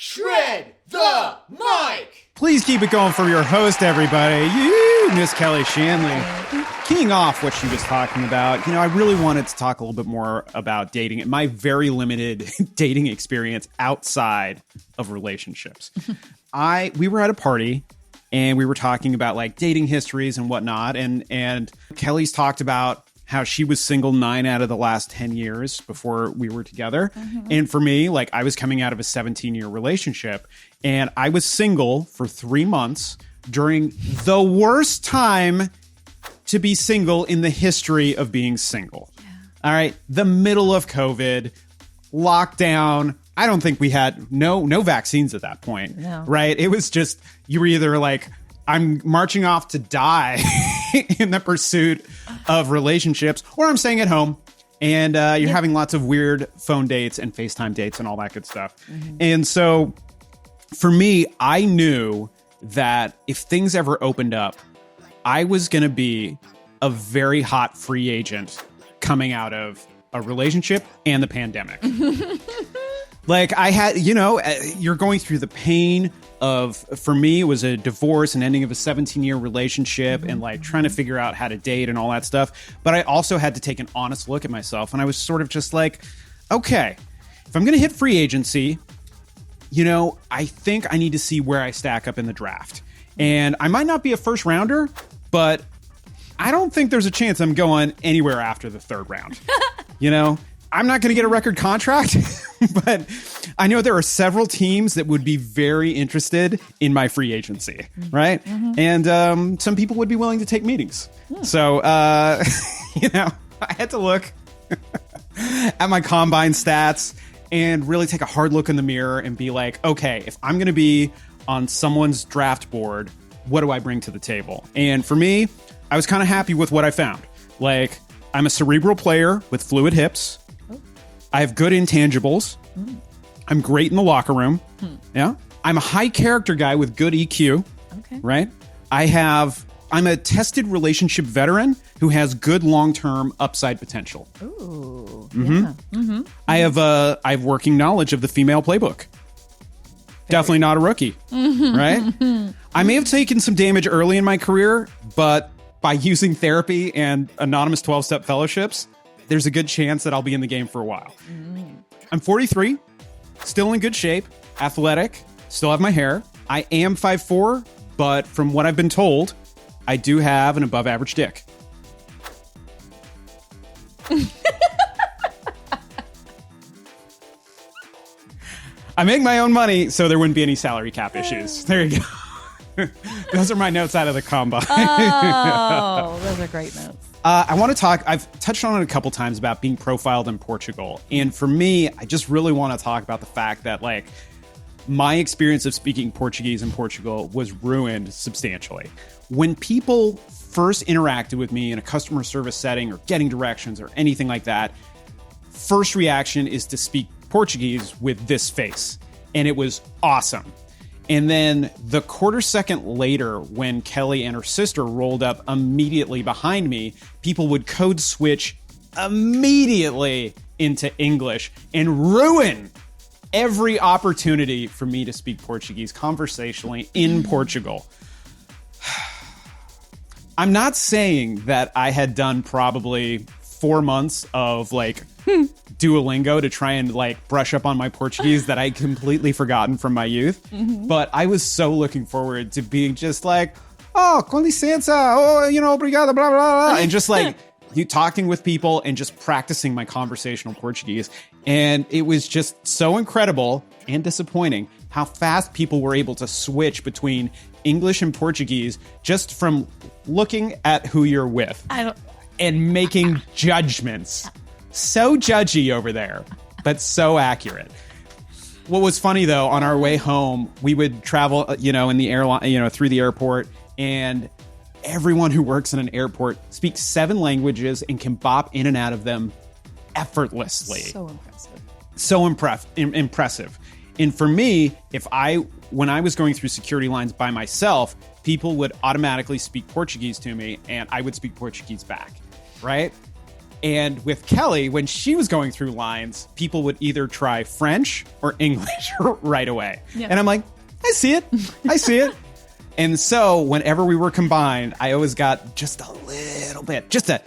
Shred the mic! Please keep it going for your host, everybody. You, Miss Kelly Shanley. Keying off what she was talking about, I really wanted to talk a little bit more about dating and my very limited dating experience outside of relationships. We were at a party and we were talking about like dating histories and whatnot. And Kelly's talked about how she was single 9 out of the last 10 years before we were together. Mm-hmm. And for me, like I was coming out of a 17-year relationship and I was single for 3 months during the worst time to be single in the history of being single. Yeah. All right. The middle of COVID, lockdown. I don't think we had no vaccines at that point. No. Right. It was just, you were either like, I'm marching off to die in the pursuit of relationships, or I'm staying at home and you're having lots of weird phone dates and FaceTime dates and all that good stuff. Mm-hmm. And so for me, I knew that if things ever opened up, I was going to be a very hot free agent coming out of a relationship and the pandemic. Like I had, you're going through the pain of, for me, it was a divorce and ending of a 17-year relationship and like trying to figure out how to date and all that stuff. But I also had to take an honest look at myself. And I was sort of just like, okay, if I'm going to hit free agency, I think I need to see where I stack up in the draft. And I might not be a first rounder, but I don't think there's a chance I'm going anywhere after the third round. I'm not going to get a record contract, but I know there are several teams that would be very interested in my free agency, right? Mm-hmm. And some people would be willing to take meetings. So, I had to look at my combine stats and really take a hard look in the mirror and be like, okay, if I'm going to be on someone's draft board, what do I bring to the table? And for me, I was kind of happy with what I found. Like, I'm a cerebral player with fluid hips. I have good intangibles. I'm great in the locker room. Yeah. I'm a high character guy with good EQ. Okay. Right. I'm a tested relationship veteran who has good long-term upside potential. Ooh. Mm-hmm. Yeah. Mm-hmm. I have working knowledge of the female playbook. Definitely not a rookie. Mm-hmm. Right. I may have taken some damage early in my career, but by using therapy and anonymous 12-step fellowships, there's a good chance that I'll be in the game for a while. I'm 43, still in good shape, athletic, still have my hair. I am 5'4", but from what I've been told, I do have an above average dick. I make my own money, so there wouldn't be any salary cap issues. There you go. Those are my notes out of the combine. Oh, those are great notes. I want to talk, I've touched on it a couple times about being profiled in Portugal. And for me, I just really want to talk about the fact that like my experience of speaking Portuguese in Portugal was ruined substantially. When people first interacted with me in a customer service setting or getting directions or anything like that, first reaction is to speak Portuguese with this face. And it was awesome. And then the quarter second later, when Kelly and her sister rolled up immediately behind me, people would code switch immediately into English and ruin every opportunity for me to speak Portuguese conversationally in Portugal. I'm not saying that I had done probably 4 months of like Duolingo to try and like brush up on my Portuguese that I completely forgotten from my youth. Mm-hmm. But I was so looking forward to being just like, oh, com licença, oh, obrigado, blah, blah, blah. And just like you talking with people and just practicing my conversational Portuguese. And it was just so incredible and disappointing how fast people were able to switch between English and Portuguese just from looking at who you're with and making judgments. So judgy over there, but so accurate. What was funny though, on our way home, we would travel, in the airline, through the airport, and everyone who works in an airport speaks 7 languages and can bop in and out of them effortlessly. So impressive. So impressive. And for me, when I was going through security lines by myself, people would automatically speak Portuguese to me and I would speak Portuguese back, right? And with Kelly, when she was going through lines, people would either try French or English right away. Yeah. And I'm like, I see it. I see it. And so whenever we were combined, I always got just a little bit, just a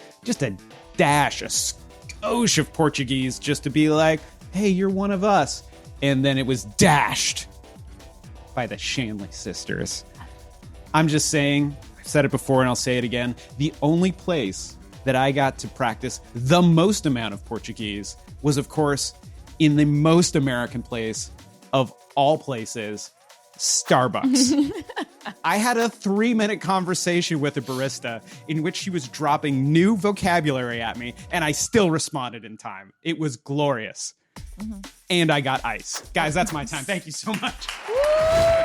dash, a skosh of Portuguese just to be like, hey, you're one of us. And then it was dashed by the Shanley sisters. I'm just saying, I've said it before and I'll say it again, the only place that I got to practice the most amount of Portuguese was, of course, in the most American place of all places, Starbucks. I had a 3-minute conversation with a barista in which she was dropping new vocabulary at me, and I still responded in time. It was glorious. And I got ice. Guys, that's my time. Thank you so much. Woo!